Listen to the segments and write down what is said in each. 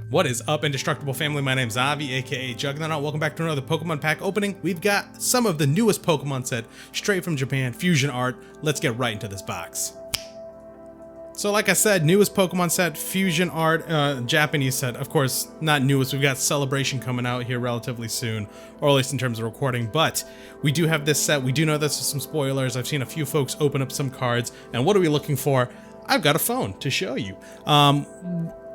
What is up, Indestructible family? My name's Avi, aka Jagnanaut. Welcome back to another Pokemon pack opening. We've got some of the newest Pokemon set straight from Japan, fusion art. Let's get right into this box. So like I said, newest Pokemon set, fusion art, Japanese set. Of course, not newest. We've got Celebration coming out here relatively soon, or at least in terms of recording, but we do have this set. We do know this is some spoilers. I've seen a few folks open up some cards, and what are we looking for? I've got a phone to show you.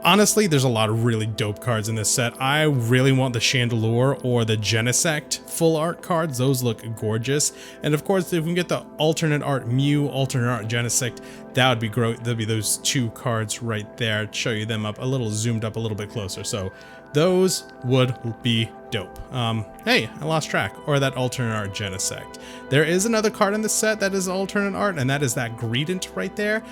Honestly, there's a lot of really dope cards in this set. I really want the Chandelure or the Genesect full art cards. Those look gorgeous. And of course, if we can get the alternate art Mew, alternate art Genesect, that would be great. There'll be those two cards right there. Show you them up a little, zoomed up a little bit closer. So those would be dope. Hey, I lost track. Or that alternate art Genesect. There is another card in the set that is alternate art, and that is that Greedent right there.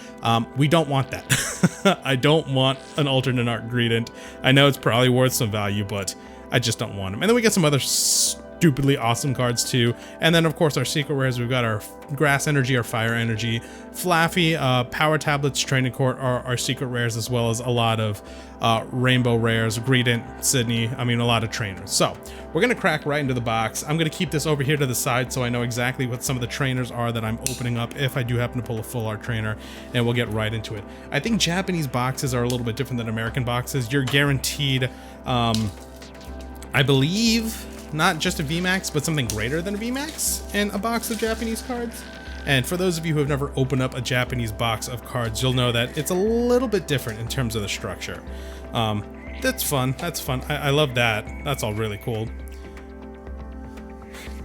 We don't want that. I don't want an alternate art Greedent. I know it's probably worth some value, but I just don't want them. And then we get some other stupidly awesome cards too. And then of course our secret rares, we've got our Grass Energy, our Fire Energy, Flaffy, Power Tablets, Training Court are our secret rares, as well as a lot of Rainbow rares, Greedent, Sydney, I mean a lot of trainers. So we're gonna crack right into the box. I'm gonna keep this over here to the side so I know exactly what some of the trainers are that I'm opening up if I do happen to pull a full art trainer, and we'll get right into it. I think Japanese boxes are a little bit different than American boxes. You're guaranteed, I believe, not just a VMAX, but something greater than a VMAX in a box of Japanese cards. And for those of you who have never opened up a Japanese box of cards, you'll know that it's a little bit different in terms of the structure. That's fun. That's fun. I love that. That's all really cool.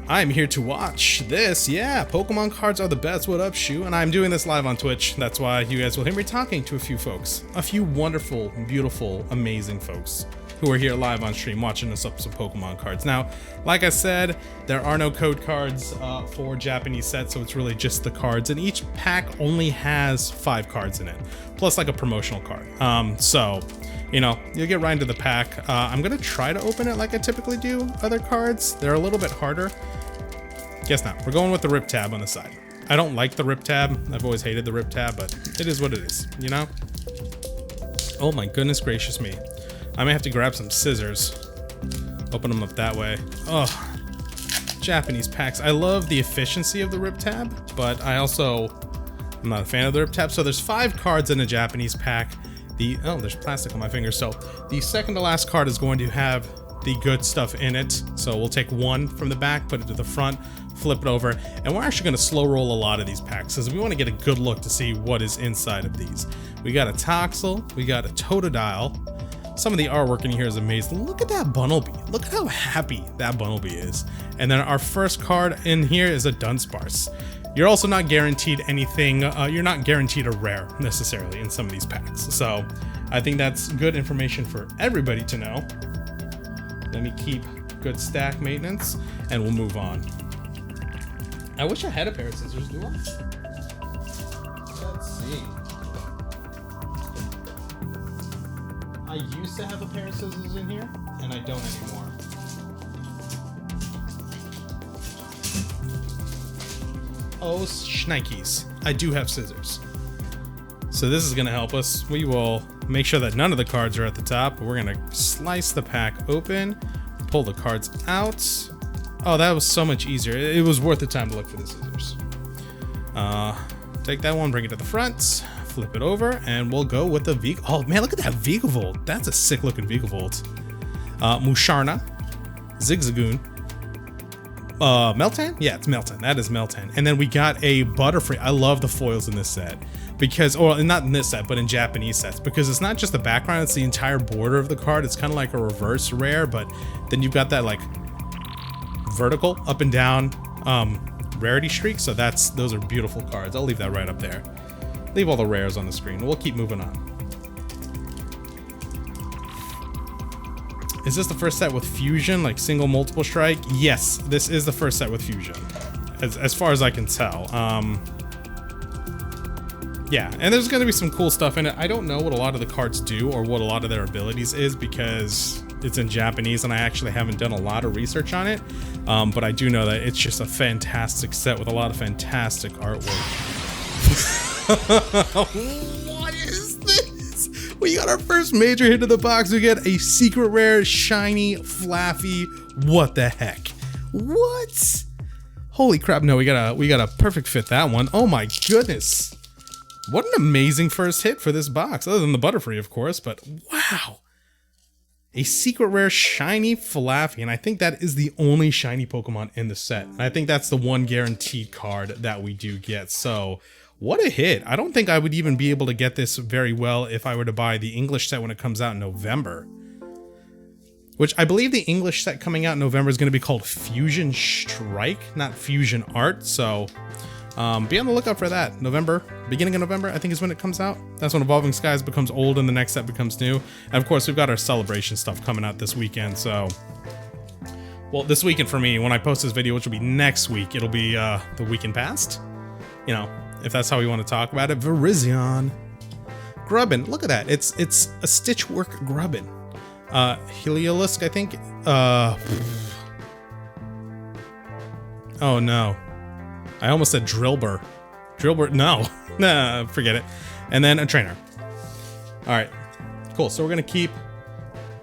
I'm here to watch this. Yeah, Pokemon cards are the best. What up, Shu? And I'm doing this live on Twitch. That's why you guys will hear me talking to a few folks. A few wonderful, beautiful, amazing folks who are here live on stream watching us up some Pokemon cards. Now, like I said, there are no code cards for Japanese sets, so it's really just the cards, and each pack only has 5 cards in it, plus like a promotional card. So, you know, you'll get right into the pack. I'm gonna try to open it like I typically do other cards. They're a little bit harder. Guess not. We're going with the Rip Tab on the side. I don't like the Rip Tab. I've always hated the Rip Tab, but it is what it is, you know? Oh my goodness gracious me. I may have to grab some scissors, open them up that way. Oh, Japanese packs. I love the efficiency of the Rip Tab, but I'm not a fan of the Rip Tab. So there's 5 cards in a Japanese pack. Oh, there's plastic on my finger. So the second to last card is going to have the good stuff in it. So we'll take one from the back, put it to the front, flip it over, and we're actually going to slow roll a lot of these packs because we want to get a good look to see what is inside of these. We got a Toxel, we got a Totodile. Some of the artwork in here is amazing. Look at that Bunnelby. Look at how happy that Bunnelby is. And then our first card in here is a Dunsparce. You're also not guaranteed anything. You're not guaranteed a rare necessarily in some of these packs. So I think that's good information for everybody to know. Let me keep good stack maintenance and we'll move on. I wish I had a pair of scissors, do I? Let's see. I used to have a pair of scissors in here, and I don't anymore. Oh, shnikes. I do have scissors. So this is going to help us. We will make sure that none of the cards are at the top. We're going to slice the pack open, pull the cards out. Oh, that was so much easier. It was worth the time to look for the scissors. Take that one, bring it to the front. Flip it over, and we'll go with the Vig. Oh man, look at that Vigavolt. That's a sick looking Vigavolt. Musharna, Zigzagoon, Meltan? Yeah, it's Meltan. That is Meltan. And then we got a Butterfree. I love the foils in this set because, or not in this set, but in Japanese sets, because it's not just the background, it's the entire border of the card. It's kind of like a reverse rare, but then you've got that like vertical up and down rarity streak. So those are beautiful cards. I'll leave that right up there. Leave all the rares on the screen. We'll keep moving on. Is this the first set with fusion, like single multiple strike? Yes, this is the first set with fusion, as far as I can tell. Yeah, and there's going to be some cool stuff in it. I don't know what a lot of the cards do or what a lot of their abilities is because it's in Japanese and I actually haven't done a lot of research on it. But I do know that it's just a fantastic set with a lot of fantastic artwork. What is this? We got our first major hit of the box. We get a secret rare, shiny, fluffy. What the heck? What? Holy crap, no, we got a perfect fit that one. Oh my goodness. What an amazing first hit for this box, other than the Butterfree, of course, but wow. A secret rare shiny Fluffy, and I think that is the only shiny Pokemon in the set. And I think that's the one guaranteed card that we do get. So, what a hit. I don't think I would even be able to get this very well if I were to buy the English set when it comes out in November. Which I believe the English set coming out in November is going to be called Fusion Strike, not Fusion Art. So, be on the lookout for that. November, beginning of November, I think is when it comes out. That's when Evolving Skies becomes old and the next set becomes new. And of course, we've got our celebration stuff coming out this weekend. So, well, this weekend for me, when I post this video, which will be next week, it'll be the weekend past. You know, if that's how we want to talk about it. Virizion. Grubbin, look at that. It's a Stitchwork Grubbin. Heliolisk, I think. Oh no. I almost said Drillbur. Drillbur, no. Nah, forget it. And then a trainer. Alright, cool. So we're going to keep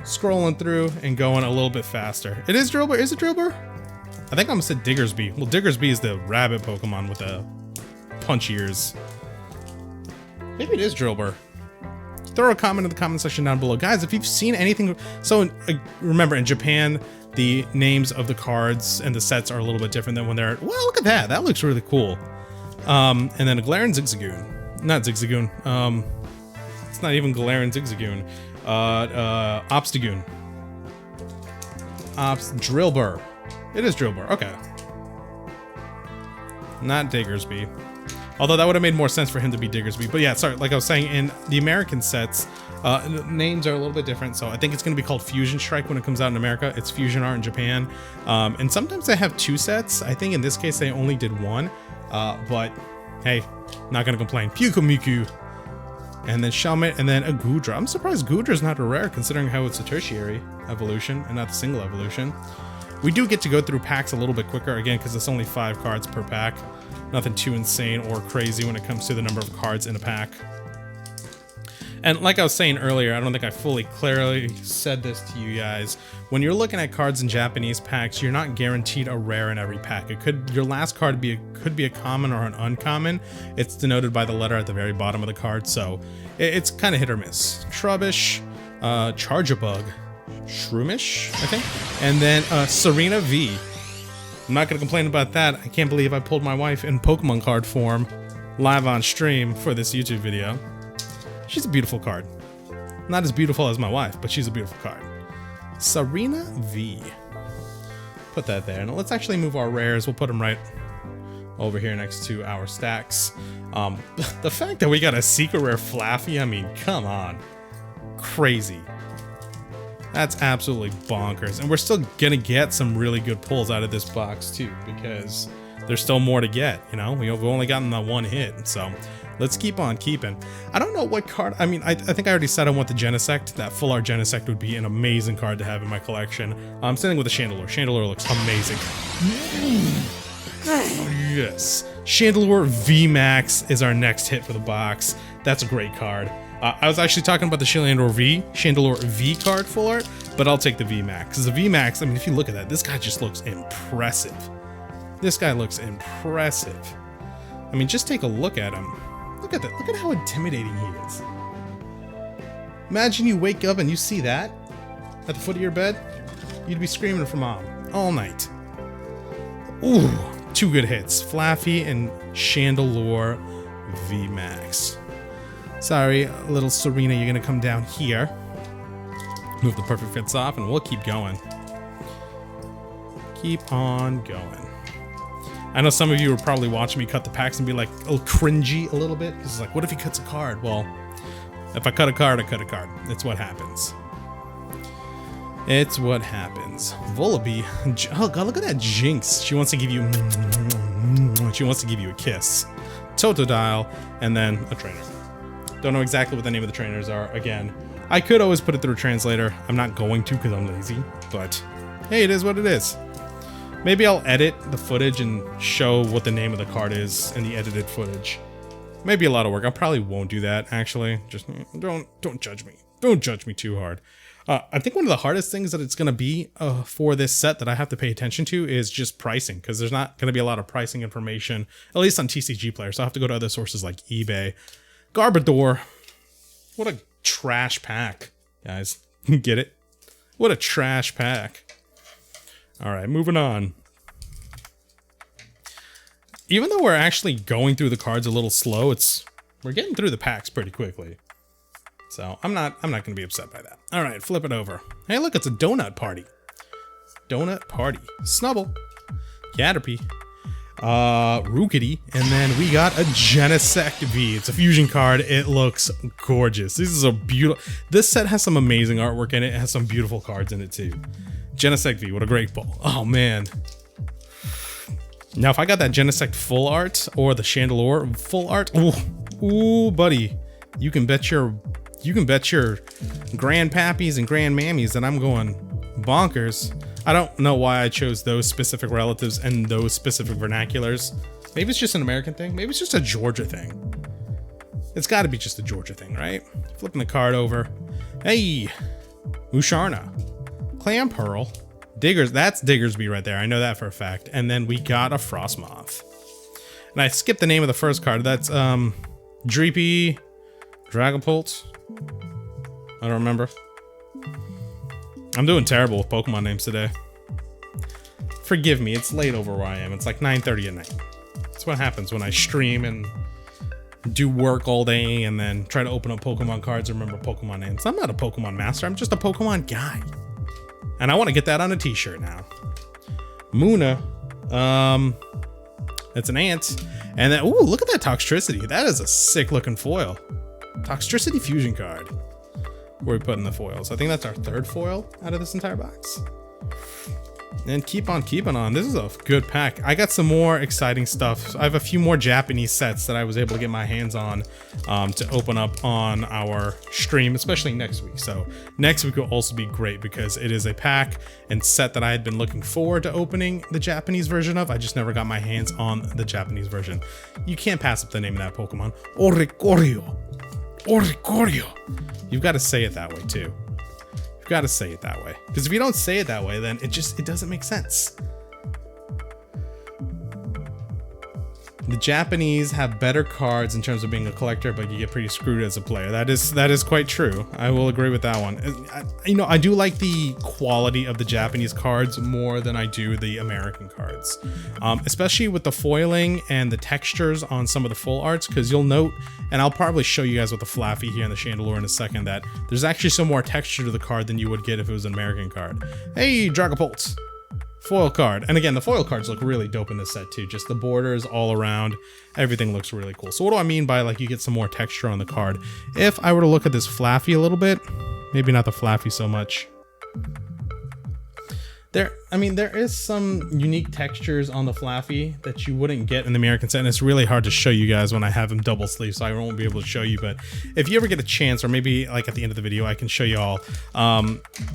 scrolling through and going a little bit faster. It is Drillbur. Is it Drillbur? I think I almost said Diggersby. Well, Diggersby is the rabbit Pokemon with the punch ears. Maybe it is Drillbur. Throw a comment in the comment section down below. Guys, if you've seen anything... So, remember, in Japan, the names of the cards and the sets are a little bit different than when they're... Well, look at that. That looks really cool. And then a Galarian Zigzagoon. Not Zigzagoon. It's not even Galarian Zigzagoon. Obstagoon. Drillbur. It is Drillbur. Okay. Not Diggersby. Although that would have made more sense for him to be Diggersby. But yeah, sorry, like I was saying, in the American sets, names are a little bit different. So I think it's going to be called Fusion Strike when it comes out in America. It's Fusion Art in Japan. And sometimes they have two sets. I think in this case they only did one. But hey, not going to complain. Pyukamiku. And then Shelmet, and then a Goodra. I'm surprised Goodra's not a rare considering how it's a tertiary evolution and not the single evolution. We do get to go through packs a little bit quicker, again, because it's only 5 cards per pack. Nothing too insane or crazy when it comes to the number of cards in a pack. And like I was saying earlier, I don't think I fully clearly said this to you guys. When you're looking at cards in Japanese packs, you're not guaranteed a rare in every pack. It could, your last card could be a common or an uncommon. It's denoted by the letter at the very bottom of the card, so it's kind of hit or miss. Trubbish, Charjabug, Shroomish, I think, and then Serena V. I'm not going to complain about that. I can't believe I pulled my wife in Pokemon card form live on stream for this YouTube video. She's a beautiful card. Not as beautiful as my wife, but she's a beautiful card. Serena V. Put that there. Now let's actually move our rares. We'll put them right over here next to our stacks. The fact that we got a secret rare Fluffy, I mean, come on. Crazy. That's absolutely bonkers. And we're still gonna get some really good pulls out of this box too, because there's still more to get, you know? We've only gotten the one hit, so let's keep on keeping. I don't know what card, I mean, I think I already said I want the Genesect. That full art Genesect would be an amazing card to have in my collection. I'm sitting with a Chandelure. Chandelure looks amazing. Yes. Chandelure VMAX is our next hit for the box. That's a great card. I was actually talking about the Chandelure V card full art, but I'll take the VMAX. Because the VMAX, I mean, if you look at that, this guy just looks impressive. This guy looks impressive. I mean, just take a look at him. Look at that. Look at how intimidating he is. Imagine you wake up and you see that at the foot of your bed. You'd be screaming for mom all night. Ooh, 2 good hits. Fluffy and Chandelure VMAX. Sorry, little Serena, you're gonna come down here. Move the perfect fits off and we'll keep going. Keep on going. I know some of you are probably watching me cut the packs and be like, oh, cringy a little bit. It's like, what if he cuts a card? Well, if I cut a card, I cut a card. It's what happens. It's what happens. Vullaby. Oh god, look at that Jinx. She wants to give you a kiss. Totodile, and then a trainer. Don't know exactly what the name of the trainers are. Again, I could always put it through a translator. I'm not going to because I'm lazy, but hey, it is what it is. Maybe I'll edit the footage and show what the name of the card is in the edited footage. Maybe a lot of work. I probably won't do that, actually. Just don't judge me. Don't judge me too hard. I think one of the hardest things that it's going to be for this set that I have to pay attention to is just pricing, because there's not going to be a lot of pricing information, at least on TCG Player. So I have to go to other sources like eBay. Garbodor. What a trash pack, guys. Get it? What a trash pack. All right, moving on. Even though we're actually going through the cards a little slow, we're getting through the packs pretty quickly. So I'm not going to be upset by that. All right, flip it over. Hey, look, it's a donut party. Donut party. Snubble. Caterpie. Rookity. And then we got a Genesect V. It's a fusion card. It looks gorgeous. This is a beautiful... This set has some amazing artwork in it. It has some beautiful cards in it too. Genesect V, what a great ball. Oh, man. Now, if I got that Genesect full art or the Chandelure full art, ooh, buddy, you can bet your grandpappies and grandmammies that I'm going bonkers. I don't know why I chose those specific relatives and those specific vernaculars. Maybe it's just an American thing. Maybe it's just a Georgia thing. It's got to be just a Georgia thing, right? Flipping the card over. Hey, Musharna, Clamperl, Diggers. That's Diggersby right there. I know that for a fact. And then we got a Frostmoth. And I skipped the name of the first card. That's Dreepy, Dragapult. I don't remember. I'm doing terrible with Pokemon names today. Forgive me, it's late over where I am. It's like 9:30 at night. That's what happens when I stream and do work all day and then try to open up Pokemon cards and remember Pokemon names. I'm not a Pokemon master, I'm just a Pokemon guy. And I want to get that on a t-shirt now. Munna. It's an ant. And then, ooh, look at that Toxtricity. That is a sick looking foil. Toxtricity fusion card. Where we put in the foils. I think that's our third foil out of this entire box. And keep on keeping on. This is a good pack. I got some more exciting stuff. I have a few more Japanese sets that I was able to get my hands on to open up on our stream, especially next week. So next week will also be great because it is a pack and set that I had been looking forward to opening the Japanese version of. I just never got my hands on the Japanese version. You can't pass up the name of that Pokemon. Oricorio. Oricorio. You've got to say it that way too. You've got to say it that way. Because if you don't say it that way, then it doesn't make sense. The Japanese have better cards in terms of being a collector, but you get pretty screwed as a player. That is quite true. I will agree with that one. I do like the quality of the Japanese cards more than I do the American cards, especially with the foiling and the textures on some of the full arts. Because you'll note, and I'll probably show you guys with the Flaffy here and the Chandelure in a second, that there's actually some more texture to the card than you would get if it was an American card. Hey, Dragapult. Foil card. And again, the foil cards look really dope in this set too. Just the borders all around. Everything looks really cool. So what do I mean by like you get some more texture on the card? If I were to look at this Flaffy a little bit, maybe not the Flaffy so much. There is some unique textures on the Flaffy that you wouldn't get in the American set, and it's really hard to show you guys when I have them double sleeve, so I won't be able to show you. But if you ever get a chance, or maybe like at the end of the video, I can show you all.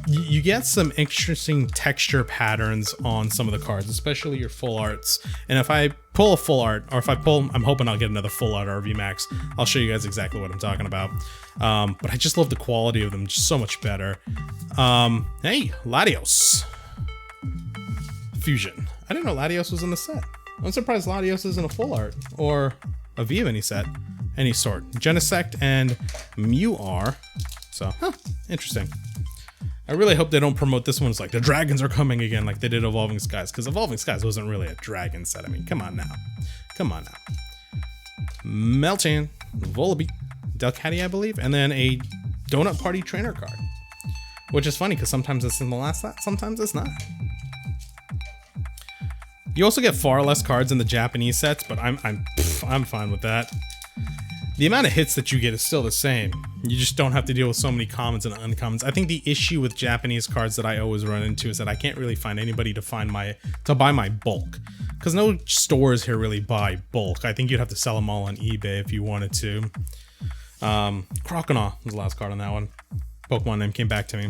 You get some interesting texture patterns on some of the cards, especially your full arts. And if I pull a full art, or if I pull, I'm hoping I'll get another full art or VMAX. I'll show you guys exactly what I'm talking about. But I just love the quality of them just so much better. Hey, Latios. Fusion. I didn't know Latios was in the set. I'm surprised Latios isn't a full art or a V of any set, any sort. Genesect and Mew are. So, interesting. I really hope they don't promote this one as like the dragons are coming again like they did Evolving Skies, because Evolving Skies wasn't really a dragon set. I mean, come on now. Come on now. Meltan, Volibee, Delcatty, I believe, and then a Donut Party trainer card. Which is funny because sometimes it's in the last set, sometimes it's not. You also get far less cards in the Japanese sets, but I'm fine with that. The amount of hits that you get is still the same. You just don't have to deal with so many commons and uncommons. I think the issue with Japanese cards that I always run into is that I can't really find anybody to buy my bulk, because no stores here really buy bulk. I think you'd have to sell them all on eBay if you wanted to. Croconaw was the last card on that one. Pokemon name came back to me.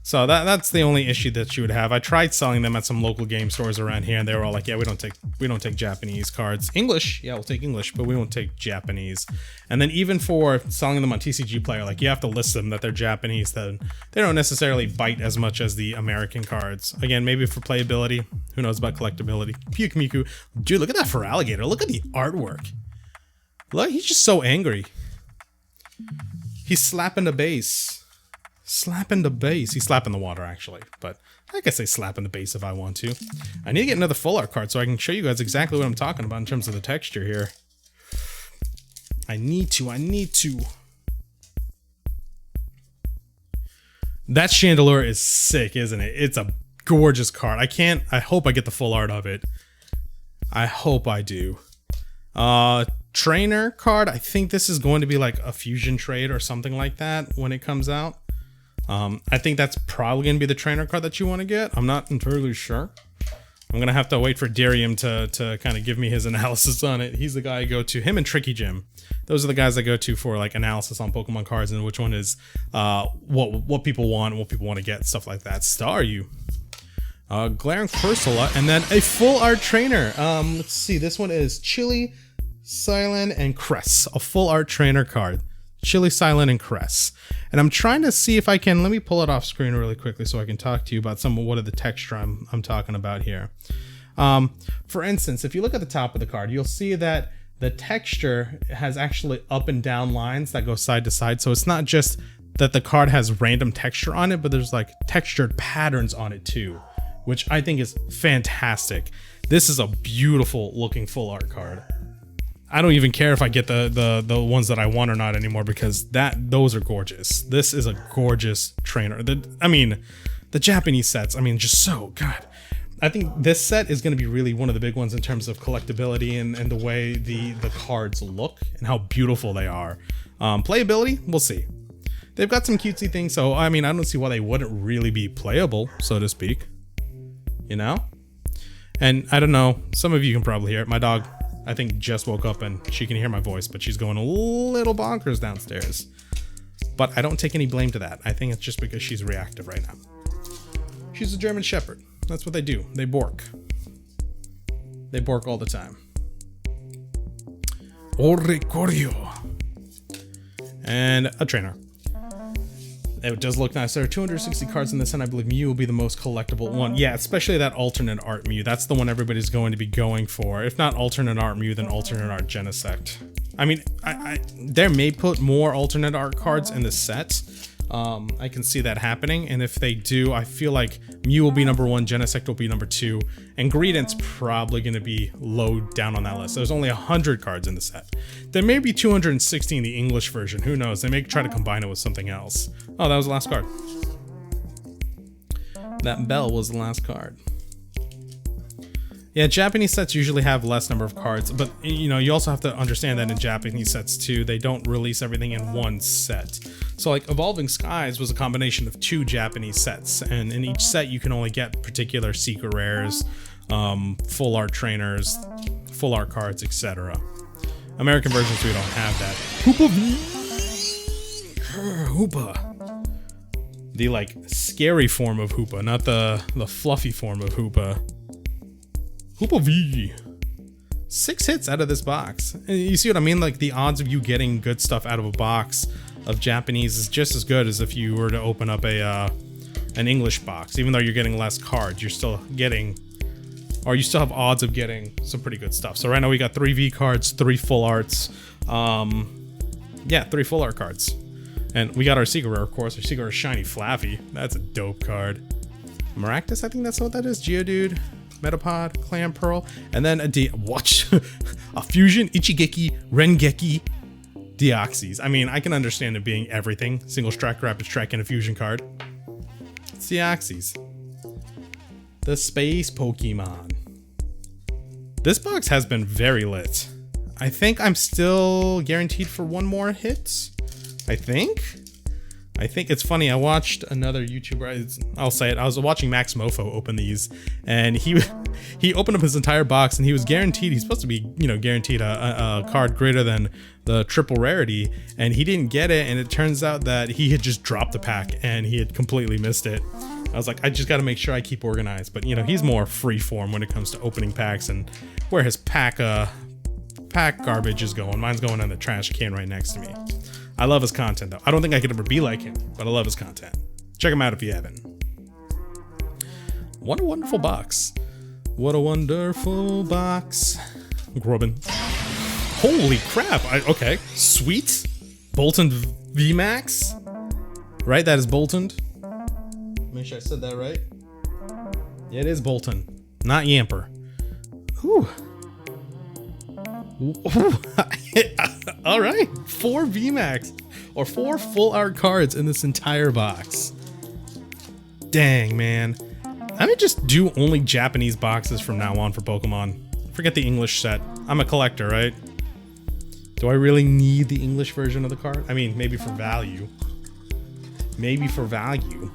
So that's the only issue that you would have. I tried selling them at some local game stores around here, and they were all like, "Yeah, we don't take Japanese cards. English, yeah, we'll take English, but we won't take Japanese." And then even for selling them on TCG Player, like you have to list them that they're Japanese. Then they don't necessarily bite as much as the American cards. Again, maybe for playability. Who knows about collectability? Puke Miku, dude, look at that for alligator. Look at the artwork. Look, he's just so angry. He's slapping the base. Slapping the base. He's slapping the water, actually. But I guess say slapping the base if I want to. I need to get another full art card so I can show you guys exactly what I'm talking about in terms of the texture here. I need to. That chandelier is sick, isn't it? It's a gorgeous card. I hope I get the full art of it. I hope I do. Trainer card. I think this is going to be like a fusion trade or something like that when it comes out. I think that's probably going to be the trainer card that you want to get. I'm not entirely sure. I'm going to have to wait for Darium to kind of give me his analysis on it. He's the guy I go to. Him and Tricky Jim. Those are the guys I go to for like analysis on Pokemon cards and which one is what people want, what people want to get, stuff like that. Staryu. Glaring Cursula, and then a full art trainer. Let's see. This one is Chili, Silent, and Cress. A full art trainer card. Chili, Silent, and Cress. And I'm trying to see if I can, let me pull it off screen really quickly so I can talk to you about some of what of the texture I'm talking about here. For instance, if you look at the top of the card, you'll see that the texture has actually up and down lines that go side to side. So it's not just that the card has random texture on it, but there's like textured patterns on it too, which I think is fantastic. This is a beautiful looking full art card. I don't even care if I get the ones that I want or not anymore because those are gorgeous. This is a gorgeous trainer. The Japanese sets, just so good. I think this set is going to be really one of the big ones in terms of collectability and the way the cards look and how beautiful they are. Playability, we'll see. They've got some cutesy things, so I don't see why they wouldn't really be playable, so to speak. You know? And I don't know, some of you can probably hear it. My dog, I think, just woke up and she can hear my voice, but she's going a little bonkers downstairs. But I don't take any blame to that. I think it's just because she's reactive right now. She's a German Shepherd. That's what they do. They bork. They bork all the time. Oricorio. And a trainer. It does look nice. There are 260 cards in this, and I believe Mew will be the most collectible one. Yeah, especially that alternate art Mew. That's the one everybody's going to be going for. If not alternate art Mew, then alternate art Genesect. They may put more alternate art cards in the set. I can see that happening, and if they do, I feel like Mew will be number 1, Genesect will be number 2, and Greedent's probably going to be low down on that list. There's only 100 cards in the set. There may be 260 in the English version, who knows? They may try to combine it with something else. Oh, that was the last card. That bell was the last card. Yeah, Japanese sets usually have less number of cards, but you also have to understand that in Japanese sets too, they don't release everything in one set. So like Evolving Skies was a combination of 2 Japanese sets, and in each set you can only get particular secret rares, full art trainers, full art cards, etc. American versions, we don't have that. Hoopa V! Hoopa. The like scary form of Hoopa, not the fluffy form of Hoopa. Hoopa V. 6 hits out of this box. And you see what I mean? Like the odds of you getting good stuff out of a box of Japanese is just as good as if you were to open up an English box. Even though you're getting less cards, you're still getting, or you still have odds of getting some pretty good stuff. So right now we got 3 V cards, 3 full arts. Yeah, 3 full art cards. And we got our secret rare, of course. Our secret rare Shiny Flaffy. That's a dope card. Maractus, I think that's what that is. Geodude. Metapod, Clam Pearl, and then a fusion Ichigeki, Rengeki, Deoxys. I can understand it being everything. Single strike, rapid strike, and a fusion card. It's Deoxys. The space Pokemon. This box has been very lit. I think I'm still guaranteed for 1 more hit. I think. I think it's funny. I watched another YouTuber. I'll say it. I was watching Max Mofo open these, and he opened up his entire box, and he was guaranteed. He's supposed to be, you know, guaranteed a card greater than the triple rarity, and he didn't get it. And it turns out that he had just dropped the pack, and he had completely missed it. I was like, I just got to make sure I keep organized. But you know, he's more free form when it comes to opening packs and where his pack garbage is going. Mine's going in the trash can right next to me. I love his content though. I don't think I could ever be like him, but I love his content. Check him out if you haven't. What a wonderful box. What a wonderful box. Grubbin. Holy crap. Okay. Sweet. Bolton VMAX. Right? That is Bolton. Make sure I said that right. Yeah, it is Bolton. Not Yamper. Whew. All right, 4 VMAX or 4 full art cards in this entire box. Dang, man. I may just do only Japanese boxes from now on for Pokemon. Forget the English set. I'm a collector, right? Do I really need the English version of the card? I mean, maybe for value. Maybe for value.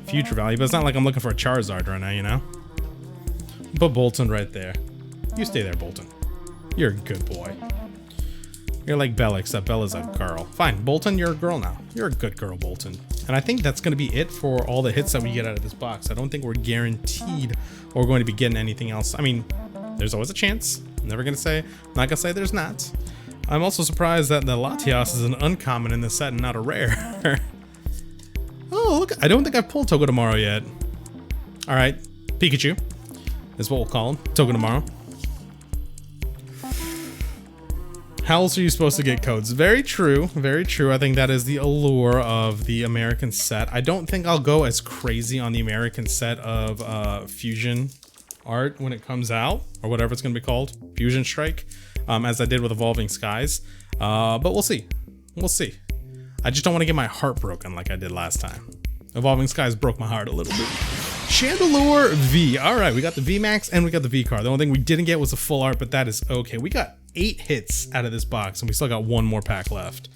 Future value, but it's not like I'm looking for a Charizard right now, you know? Put Bolton right there. You stay there, Bolton. You're a good boy. You're like Bella, except Bella's a girl. Fine, Bolton, you're a girl now. You're a good girl, Bolton. And I think that's going to be it for all the hits that we get out of this box. I don't think we're guaranteed or going to be getting anything else. I mean, there's always a chance. I'm never going to say, I'm not going to say there's not. I'm also surprised that the Latios is an uncommon in this set and not a rare. Oh, look, I don't think I've pulled Togedemaru yet. All right, Pikachu is what we'll call him, Togedemaru. How else are you supposed to get codes? Very true, very true. I think that is the allure of the American set. I don't think I'll go as crazy on the American set of Fusion art when it comes out, or whatever it's gonna be called, Fusion Strike, as I did with Evolving Skies. But we'll see, we'll see. I just don't want to get my heart broken like I did last time. Evolving Skies broke my heart a little bit. Chandelure V. All right, we got the VMAX and we got the V card. The only thing we didn't get was a full art, but that is okay. We got 8 hits out of this box and we still got 1 more pack left.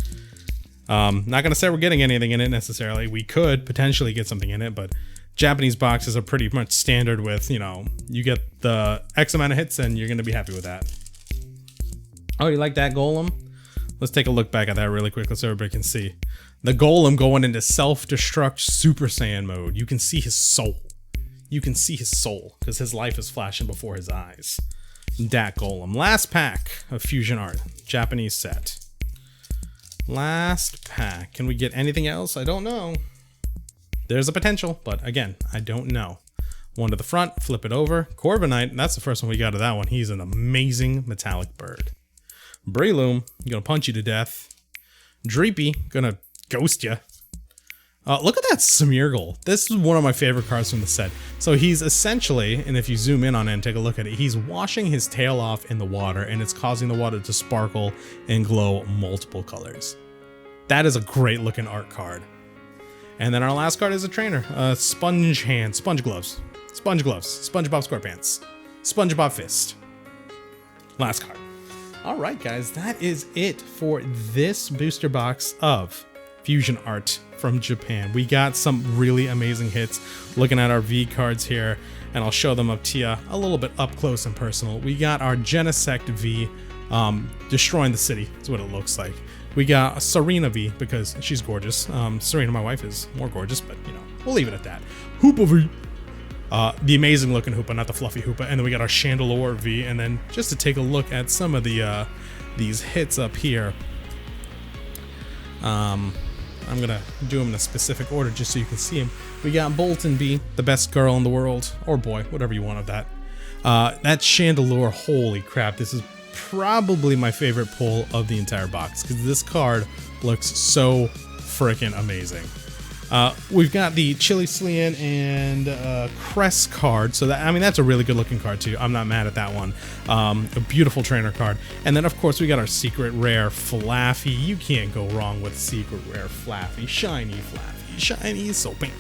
Not gonna say we're getting anything in it necessarily. We could potentially get something in it, but Japanese boxes are pretty much standard with, you know, you get the X amount of hits and you're gonna be happy with that. Oh, you like that Golem? Let's take a look back at that really quick so everybody can see. The Golem going into self-destruct Super Saiyan mode. You can see his soul. You can see his soul because his life is flashing before his eyes. Dat Golem. Last pack of Fusion Art. Japanese set. Last pack. Can we get anything else? I don't know. There's a potential, but again, I don't know. One to the front, flip it over. Corviknight, that's the first one we got of that one. He's an amazing metallic bird. Breloom, gonna punch you to death. Dreepy, gonna ghost you. Look at that Smeargle. This is one of my favorite cards from the set. So he's essentially, and if you zoom in on it and take a look at it, he's washing his tail off in the water and it's causing the water to sparkle and glow multiple colors. That is a great looking art card. And then our last card is a trainer. Sponge Hand, Sponge Gloves, SpongeBob SquarePants, SpongeBob Fist. Last card. All right, guys, that is it for this booster box of Fusion Art from Japan. We got some really amazing hits. Looking at our V cards here, and I'll show them up to you a little bit up close and personal. We got our Genesect V, destroying the city. That's what it looks like. We got a Serena V because she's gorgeous. Serena, my wife, is more gorgeous, but you know, we'll leave it at that. Hoopa V. The amazing looking Hoopa, not the fluffy Hoopa. And then we got our Chandelure V. And then just to take a look at some of the these hits up here. I'm gonna do them in a specific order just so you can see them. We got Bolton V, the best girl in the world, or boy, whatever you want of that. That Chandelure, holy crap, this is probably my favorite pull of the entire box because this card looks so freaking amazing. We've got the Chili Sleean and Crest card, so that, I mean, that's a really good looking card too. I'm not mad at that one. A beautiful trainer card. And then of course we got our secret rare Flaffy. You can't go wrong with secret rare Flaffy. Shiny Flaffy. Shiny is so pink.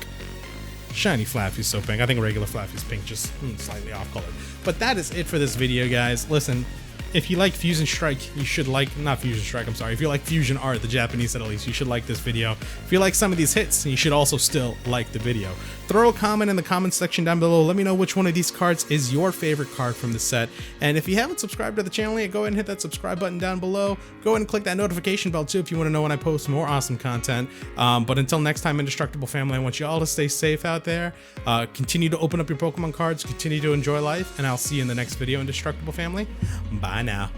Shiny Flaffy's so pink. I think regular Flaffy's pink, just slightly off color. But that is it for this video, guys. Listen, if you like Fusion Strike, you should like, not Fusion Strike, I'm sorry. If you like Fusion Art, the Japanese at least, you should like this video. If you like some of these hits, you should also still like the video. Throw a comment in the comment section down below. Let me know which one of these cards is your favorite card from the set. And if you haven't subscribed to the channel yet, go ahead and hit that subscribe button down below. Go ahead and click that notification bell too if you want to know when I post more awesome content. But until next time, Indestructible family, I want you all to stay safe out there. Continue to open up your Pokemon cards, continue to enjoy life, and I'll see you in the next video, Indestructible family. Bye now.